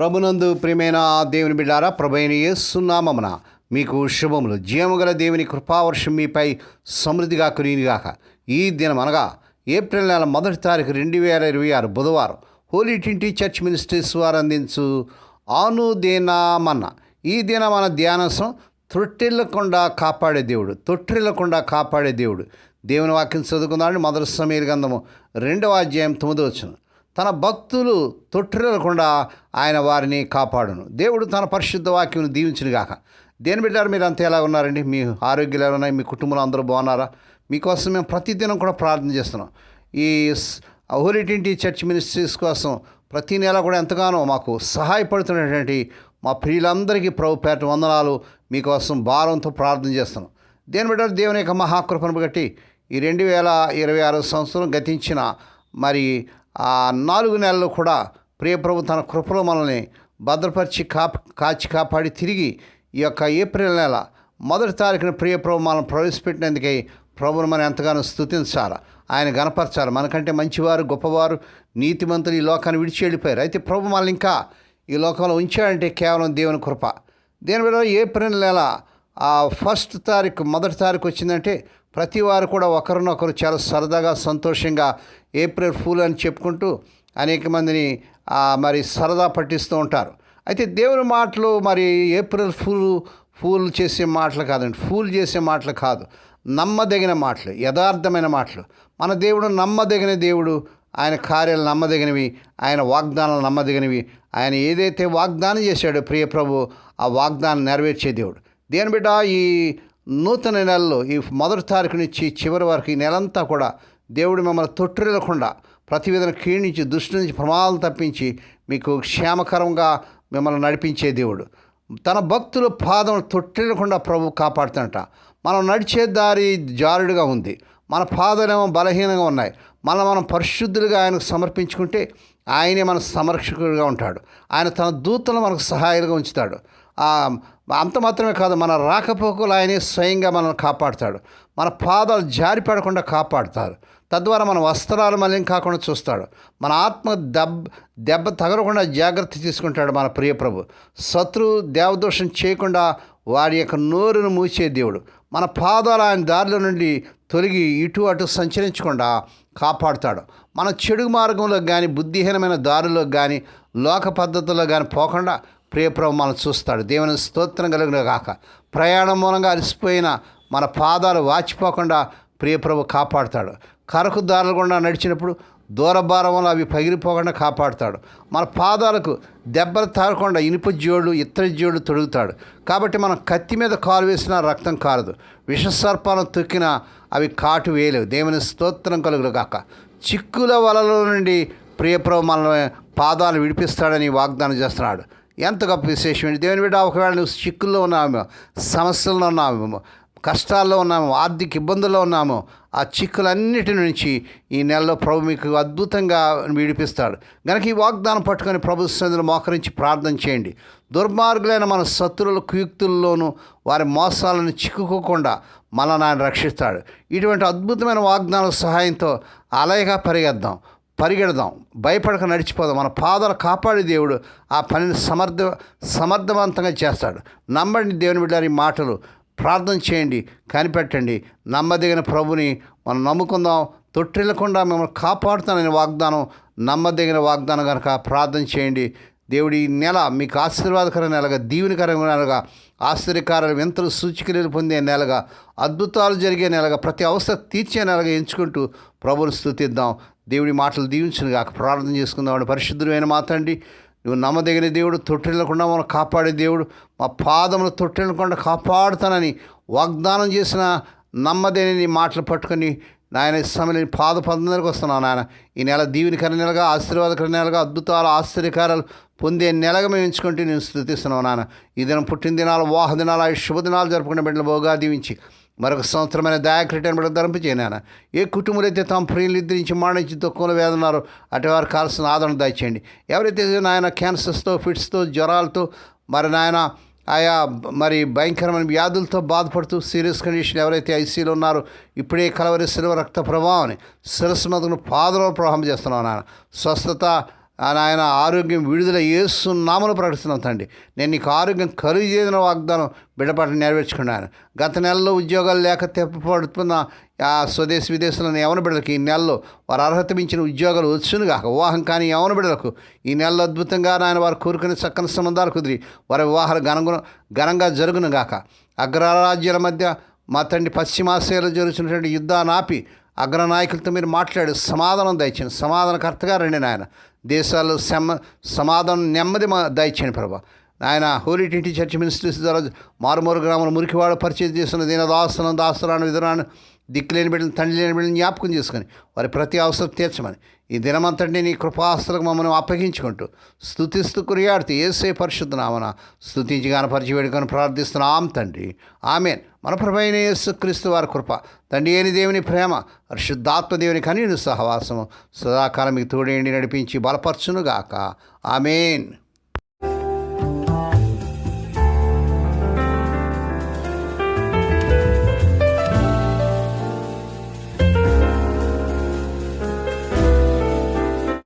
ప్రభునందు ప్రియమైన దేవుని బిడ్డారా, ప్రభైన యేసు నామమున మీకు శుభములు. జీవముగల దేవుని కృపావర్షం మీపై సమృద్ధిగా కురియునుగాక. ఈ దినం అనగా ఏప్రిల్ నెల 1వ తారీఖు 2026 బుధవారం హోలీ ట్రినిటీ చర్చ్ మినిస్ట్రీస్ వారు అందించు అనుదినమన్న ఈ దిన మన ధ్యానాంశం తొట్టిల్లకుండా కాపాడే దేవుడు. తొట్టిల్లకుండా కాపాడే దేవుడు. దేవుని వాక్యం చదువుకుందామని మొదటి సమూయేలు గ్రంథము 2వ అధ్యాయం 9వ వచనం. తన భక్తులు తొట్టిల్లకుండా ఆయన వారిని కాపాడును. దేవుడు తన పరిశుద్ధ వాక్యం దీవించునుగాక. దేని బిడ్డారు, మీరు అంతా ఎలా ఉన్నారండి? మీ ఆరోగ్యాలు ఎలా ఉన్నాయి? మీ కుటుంబంలో అందరూ బాగున్నారా? మీకోసం మేము ప్రతిదినం కూడా ప్రార్థన చేస్తున్నాం. ఈ హోలీ ట్రినిటీ చర్చ్ మినిస్ట్రీస్ కోసం ప్రతి నెల కూడా ఎంతగానో మాకు సహాయపడుతున్నటువంటి మా ప్రియులందరికీ ప్రభు పేట వందనాలు. మీకోసం భారంతో ప్రార్థన చేస్తున్నాం. దేని బిడ్డారు, దేవుని యొక్క మహాకృపను బట్టి ఈ 2026 సంవత్సరం గతించిన మరి 4 నెలలు కూడా ప్రియప్రభు తన కృపలో మనల్ని భద్రపరిచి కాచి కాపాడి తిరిగి ఈ యొక్క ఏప్రిల్ నెల 1వ తారీఖున ప్రియప్రభు మనం ప్రవేశపెట్టినందుకై ప్రభుని మనం ఎంతగానో స్తుతించాలి, ఆయన గణపరచాలి. మనకంటే మంచివారు, గొప్పవారు, నీతిమంతులు ఈ లోకాన్ని విడిచి వెళ్ళిపోయారు. అయితే ప్రభు మనల్ని ఇంకా ఈ లోకంలో ఉంచాడంటే కేవలం దేవుని కృప. దేని వల్ల ఏప్రిల్ నెల 1వ తారీఖు 1వ తారీఖు వచ్చిందంటే ప్రతి వారు కూడా ఒకరినొకరు చాలా సరదాగా సంతోషంగా ఏప్రిల్ ఫూల్ అని చెప్పుకుంటూ అనేక మందిని మరి సరదా పట్టిస్తూ ఉంటారు. అయితే దేవుని మాటలు మరి ఏప్రిల్ ఫూల్ చేసే మాటలు కాదండి, ఫూల్ చేసే మాటలు కాదు, నమ్మదగిన మాటలు, యథార్థమైన మాటలు. మన దేవుడు నమ్మదగిన దేవుడు. ఆయన కార్యాలు నమ్మదగినవి, ఆయన వాగ్దానాలు నమ్మదగినవి. ఆయన ఏదైతే వాగ్దానం చేశాడో ప్రియప్రభు ఆ వాగ్దానం నెరవేర్చే దేవుడు. దేని బిడ్డ, ఈ నూతన నెలలో ఈ 1వ తారీఖు నుంచి చివరి వరకు ఈ నెలంతా కూడా దేవుడు మిమ్మల్ని తొట్టిల్లకుండా ప్రతి విధంగా క్షీణించి దుష్టు నుంచి ప్రమాదాలు తప్పించి మీకు క్షేమకరంగా మిమ్మల్ని నడిపించే దేవుడు. తన భక్తుల పాదం తొట్టిల్లకుండా ప్రభు కాపాడుతుంట. మనం నడిచే దారి జారుడుగా ఉంది, మన పాదాలేమో బలహీనంగా ఉన్నాయి. మనం పరిశుద్ధులుగా ఆయనకు సమర్పించుకుంటే ఆయనే మన సంరక్షకుడిగా ఉంటాడు. ఆయన తన దూతలు మనకు సహాయాలుగా ఉంచుతాడు. అంత మాత్రమే కాదు, మన రాకపోకలు ఆయనే స్వయంగా మనల్ని కాపాడుతాడు. మన పాదాలు జారిపడకుండా కాపాడుతారు. తద్వారా మన వస్త్రాలు మలినం కాకుండా చూస్తాడు. మన ఆత్మ దెబ్బ తగలకుండా జాగ్రత్త తీసుకుంటాడు మన ప్రియప్రభు. శత్రువు దేవదోషం చేయకుండా వారి యొక్క నోరును మూసే దేవుడు. మన పాదాలు ఆయన దారిలో నుండి తొలగి ఇటు అటు సంచరించకుండా కాపాడుతాడు. మన చెడు మార్గంలో కానీ బుద్ధిహీనమైన దారిలో కానీ లోక పద్ధతుల్లో కానీ పోకుండా ప్రియప్రభు మనం చూస్తాడు. దేవుని స్తోత్రం కలిగిన గాక. ప్రయాణం మూలంగా అలసిపోయిన మన పాదాలు వాచిపోకుండా ప్రియప్రభు కాపాడుతాడు. కరకు దారులు గుండా నడిచినప్పుడు దూరభారం వల్ల అవి పగిలిపోకుండా కాపాడుతాడు. మన పాదాలకు దెబ్బలు తాగకుండా ఇనుప జోడు, ఇత్తడి జోడు తొడుగుతాడు. కాబట్టి మనం కత్తి మీద కాలు వేసినా రక్తం కారదు, విషసర్పాలను తొక్కినా అవి కాటు వేయలేవు. దేవుని స్తోత్రం కలుగును గాక. చిక్కుల వలలో నుండి ప్రియప్రభు మన పాదాలు విడిపిస్తాడని వాగ్దానం చేస్తున్నాడు. ఎంత గొప్ప విశేషం! దేవుని బిడ్డ, ఒకవేళ నువ్వు చిక్కుల్లో ఉన్నామో, సమస్యల్లో ఉన్నామో, కష్టాల్లో ఉన్నాము, ఆర్థిక ఇబ్బందుల్లో ఉన్నాము, ఆ చిక్కులన్నిటి నుంచి ఈ నెలలో ప్రభు మీకు అద్భుతంగా విడిపిస్తాడు. కనుక ఈ వాగ్దానం పట్టుకొని ప్రభు సన్నిధిలో మోకరించి ప్రార్థన చేయండి. దుర్మార్గులైన మన శత్రువుల కుయుక్తుల్లోనూ వారి మోసాలను చిక్కుకోకుండా మనల్ని ఆయన రక్షిస్తాడు. ఇటువంటి అద్భుతమైన వాగ్దానాల సహాయంతో అలయగా పరిగెడదాం, భయపడక నడిచిపోదాం. మన పాదాలు కాపాడే దేవుడు ఆ పనిని సమర్థవంతంగా చేస్తాడు. నమ్మండి దేవుని బిడ్డారి మాటలు, ప్రార్థన చేయండి, కనిపెట్టండి. నమ్మదగిన ప్రభుని మనం నమ్ముకుందాం. తొట్టిల్లకుండా మిమ్మల్ని కాపాడుతానని వాగ్దానం నమ్మదగిన వాగ్దానం కనుక ప్రార్థన చేయండి. దేవుడి నెల మీకు ఆశీర్వాదకరమైన నెలగా, దీవెనకరమైన నెలగా, ఆశ్చర్యకారాలు, వింతలు, సూచికలు పొందే నెలగా, అద్భుతాలు జరిగే నెలగా, ప్రతి అవసరం తీర్చే నెలగా ఎంచుకుంటూ ప్రభుని స్తుతిద్దాం. దేవుడి మాటలు దీవించును గాక. ప్రార్థన చేసుకుందాం. పరిశుద్ధుడైన మా తండ్రి, నువ్వు నమ్మదగిన దేవుడు, తొట్టిల్లకుండా మనం కాపాడే దేవుడు. మా పాదములు తొట్టిల్లకుండా కాపాడుతానని వాగ్దానం చేసిన నమ్మదగిన మాటలు పట్టుకొని నాయన సమయం పాదపందరికి వస్తున్నాను నాయన. ఈ నెల దీవెనకర నెలగా, ఆశీర్వాదకర నెలగా, అద్భుతాలు, ఆశ్చర్యకారాలు పొందే నెలగా మేము ఎంచుకుంటే నేను స్తుతిస్తున్నావు నాన్న. ఈ దినం పుట్టిన దినాలు, వాహ దినాలు, శుభదినాలు జరుపుకునే బిడ్డలు బోగా దీవించి మరొక సంవత్సరమైన దయాక్రిటైన బిడ్డ ధరింపచేయనాయన. ఏ కుటుంబాలు అయితే తమ ప్రియులు నిద్రించి మాడించి దుఃఖంలో వేదన్నారో అటు వారికి కావాల్సిన ఆదరణ దయచేయండి. ఎవరైతే నాయన క్యాన్సర్స్తో, ఫిట్స్తో, జ్వరాలతో, మరి నాయన ఆయా మరి భయంకరమైన వ్యాధులతో బాధపడుతూ సీరియస్ కండిషన్ ఎవరైతే ఐసీలో ఉన్నారో ఇప్పుడే కలవరి శిలువ రక్త ప్రభావాన్ని శిరస్సు మొదలు పాదలో ప్రవాహం చేస్తున్నావు నాన్న. స్వస్థత నాయన ఆరోగ్యం విడుదల యేసునామములో ప్రకటిస్తున్నాం తండ్రి. నేను నీకు ఆరోగ్యం కలుగజేసిన వాగ్దానం బిడ్డపట్ల నెరవేర్చుకున్నాను. గత నెలలో ఉద్యోగాలు లేక తెప్పబడుతున్న ఆ స్వదేశ విదేశాలను యవన బిడ్డలకు ఈ నెలలో వారు అర్హత మించిన ఉద్యోగాలు వచ్చునుగాక. వివాహం కానీ యవన బిడ్డలకు ఈ నెలలో అద్భుతంగా నాయన వారు కోరుకునే చక్కని సంబంధాలు కుదిరి వారి వివాహాలు ఘనంగా జరుగునుగాక. అగ్రరాజ్యాల మధ్య మా తండ్రి పశ్చిమాసియాలో జరుగుతున్నటువంటి యుద్ధాన్ని ఆపి అగ్రనాయకులతో మీరు మాట్లాడి సమాధానం దయచేయండి. సమాధానకర్తగా రండి నాయన. దేశాల్లో సమాధానం నెమ్మది దయచేయండి ప్రభా. నాయన హోలీ టీటీ చర్చ్ మినిస్ట్రీస్ ద్వారా మారుమూరు గ్రామంలో మురికివాడు పరిచయం చేస్తున్న దాసరాను విధురాను దిక్కులేని బిడ్డలు తండ్రి లేని బిడ్డలు జ్ఞాపకం చేసుకొని వారి ప్రతి అవసరం తీర్చమని ఈ దినమంతటిని నీ కృపాస్తులకు మమ్మల్ని అప్పగించుకుంటూ స్తుతిస్తూ కొనియాడుతూ యేసే పరిశుద్ధ నామమున స్తుతించి గానపరిచి వేడుకొని ప్రార్థిస్తున్నాం తండ్రి. ఆమేన్. మన ప్రభువైన యేసుక్రీస్తు వారి కృప, తండ్రి అయిన దేవుని ప్రేమ, పరిశుద్ధాత్మ దేవుని కన్యను సహవాసము సదాకాలం మీకు తోడేండి నడిపించి బలపరచునుగాక. ఆమేన్.